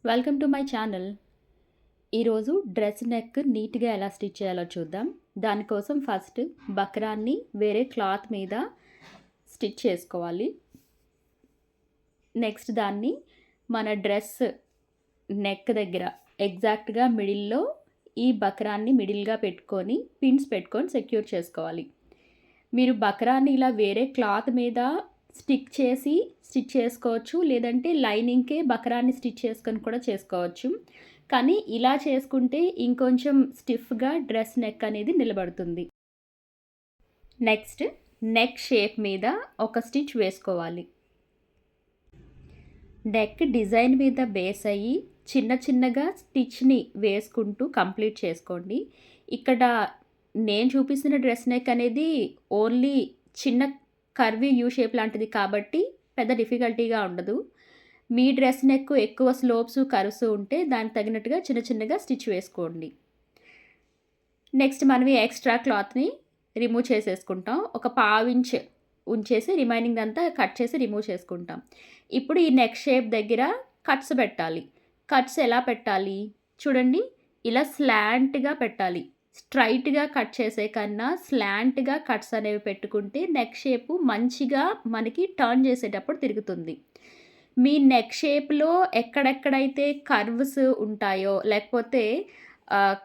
Welcome to my channel. ఈరోజు dress neck నీట్గా ఎలా స్టిచ్ చేయాలో చూద్దాం. దానికోసం ఫస్ట్ బక్రాన్ని వేరే క్లాత్ మీద స్టిచ్ చేసుకోవాలి. నెక్స్ట్ దాన్ని మన డ్రెస్ నెక్ దగ్గర ఎగ్జాక్ట్గా మిడిల్లో ఈ బక్రాన్ని మిడిల్గా పెట్టుకొని పిన్స్ పెట్టుకొని సెక్యూర్ చేసుకోవాలి. మీరు బక్రాన్ని ఇలా వేరే క్లాత్ మీద స్టిచ్ చేసుకోవచ్చు, లేదంటే లైనింగ్కే బక్రాన్ని స్టిచ్ చేసుకొని కూడా చేసుకోవచ్చు. కానీ ఇలా చేసుకుంటే ఇంకొంచెం స్టిఫ్గా డ్రెస్ నెక్ అనేది నిలబడుతుంది. నెక్స్ట్ నెక్ షేప్ మీద ఒక స్టిచ్ వేసుకోవాలి. నెక్ డిజైన్ మీద బేస్ అయ్యి చిన్న చిన్నగా స్టిచ్ని వేసుకుంటూ కంప్లీట్ చేసుకోండి. ఇక్కడ నేను చూపిస్తున్న డ్రెస్ నెక్ అనేది ఓన్లీ చిన్న కర్వీ యూ షేప్ లాంటిది కాబట్టి పెద్ద డిఫికల్టీగా ఉండదు. మీ డ్రెస్ నెక్ ఎక్కువ స్లోప్స్ కర్వ్స్ ఉంటే దానికి తగినట్టుగా చిన్న చిన్నగా స్టిచ్ వేసుకోండి. నెక్స్ట్ మనం ఈ ఎక్స్ట్రా క్లాత్ని రిమూవ్ చేసేసుకుంటాం. ఒక పావించ్ ఉంచేసి రిమైనింగ్ అంతా కట్ చేసి రిమూవ్ చేసుకుంటాం. ఇప్పుడు ఈ నెక్ షేప్ దగ్గర కట్స్ పెట్టాలి. కట్స్ ఎలా పెట్టాలి చూడండి, ఇలా స్లాంట్గా పెట్టాలి. స్ట్రైట్గా కట్ చేసే కన్నా స్లాంట్గా కట్స్ అనేవి పెట్టుకుంటే నెక్ షేపు మంచిగా మనకి టర్న్ చేసేటప్పుడు తిరుగుతుంది. మీ నెక్ షేప్లో ఎక్కడెక్కడైతే కర్వ్స్ ఉంటాయో లేకపోతే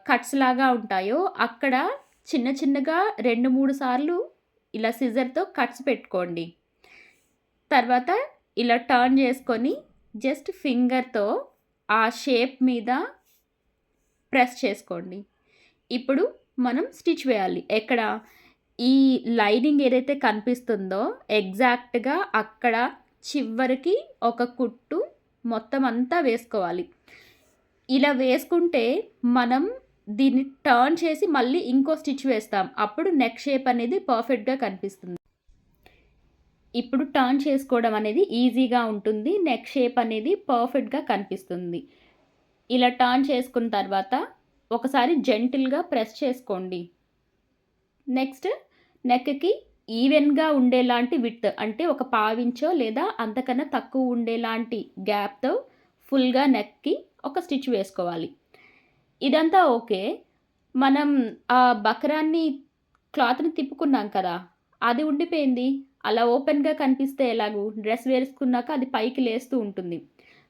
కట్స్ లాగా ఉంటాయో అక్కడ చిన్న చిన్నగా 2-3 సార్లు ఇలా సిజర్తో కట్స్ పెట్టుకోండి. తర్వాత ఇలా టర్న్ చేసుకొని జస్ట్ ఫింగర్తో ఆ షేప్ మీద ప్రెస్ చేసుకోండి. ఇప్పుడు మనం స్టిచ్ వేయాలి. ఎక్కడ ఈ లైనింగ్ ఏదైతే కనిపిస్తుందో ఎగ్జాక్ట్గా అక్కడ చివరికి ఒక కుట్టు మొత్తం అంతా వేసుకోవాలి. ఇలా వేసుకుంటే మనం దీన్ని టర్న్ చేసి మళ్ళీ ఇంకో స్టిచ్ వేస్తాం. అప్పుడు నెక్ షేప్ అనేది పర్ఫెక్ట్గా కనిపిస్తుంది. ఇప్పుడు టర్న్ చేసుకోవడం అనేది ఈజీగా ఉంటుంది. నెక్ షేప్ అనేది పర్ఫెక్ట్గా కనిపిస్తుంది. ఇలా టర్న్ చేసుకున్న తర్వాత ఒకసారి జెంటిల్గా ప్రెస్ చేసుకోండి. నెక్స్ట్ నెక్కి ఈవెన్గా ఉండేలాంటి విడ్త్ అంటే ఒక పావించో లేదా అంతకన్నా తక్కువ ఉండేలాంటి గ్యాప్తో ఫుల్గా నెక్కి ఒక స్టిచ్ వేసుకోవాలి. ఇదంతా ఓకే. మనం ఆ బక్రాన్ని క్లాత్ని తిప్పుకున్నాం కదా, అది ఉండిపోయింది. అలా ఓపెన్గా కనిపిస్తే ఎలాగూ డ్రెస్ వేసుకున్నాక అది పైకి లేస్తూ ఉంటుంది.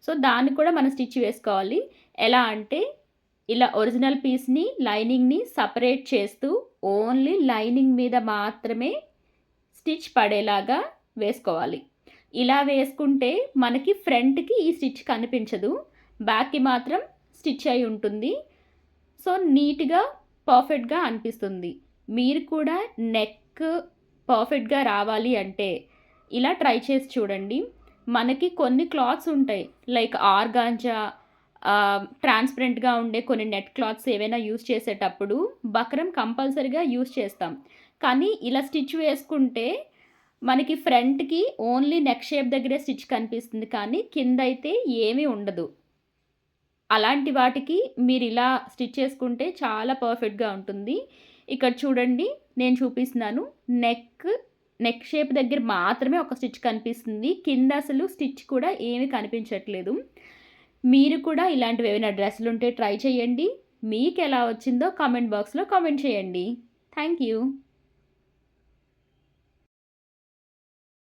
సో దాన్ని కూడా మనం స్టిచ్ వేసుకోవాలి. ఎలా అంటే ఇలా ఒరిజినల్ పీస్ని లైనింగ్ని సపరేట్ చేస్తూ ఓన్లీ లైనింగ్ మీద మాత్రమే స్టిచ్ పడేలాగా వేసుకోవాలి. ఇలా వేసుకుంటే మనకి ఫ్రంట్కి ఈ స్టిచ్ కనిపించదు, బ్యాక్కి మాత్రం స్టిచ్ అయి ఉంటుంది. సో నీట్గా పర్ఫెక్ట్గా అనిపిస్తుంది. మీరు కూడా నెక్ పర్ఫెక్ట్గా రావాలి అంటే ఇలా ట్రై చేసి చూడండి. మనకి కొన్ని క్లాత్స్ ఉంటాయి లైక్ ఆర్గాంజా, ట్రాన్స్పరెంట్గా ఉండే కొన్ని నెట్ క్లాత్స్ ఏవైనా యూస్ చేసేటప్పుడు బక్రం కంపల్సరీగా యూస్ చేస్తాం. కానీ ఇలా స్టిచ్ వేసుకుంటే మనకి ఫ్రంట్కి ఓన్లీ నెక్ షేప్ దగ్గరే స్టిచ్ కనిపిస్తుంది, కానీ కింద అయితే ఏమీ ఉండదు. అలాంటి వాటికి మీరు ఇలా స్టిచ్ చేసుకుంటే చాలా పర్ఫెక్ట్గా ఉంటుంది. ఇక్కడ చూడండి, నేను చూపిస్తున్నాను. నెక్ షేప్ దగ్గర మాత్రమే ఒక స్టిచ్ కనిపిస్తుంది, కింద అసలు స్టిచ్ కూడా ఏమీ కనిపించట్లేదు. మీరు కూడా ఇలాంటివి ఏమైనా డ్రెస్సులు ఉంటే ట్రై చేయండి. మీకు ఎలా వచ్చిందో కామెంట్ బాక్స్లో కామెంట్ చేయండి. Thank you.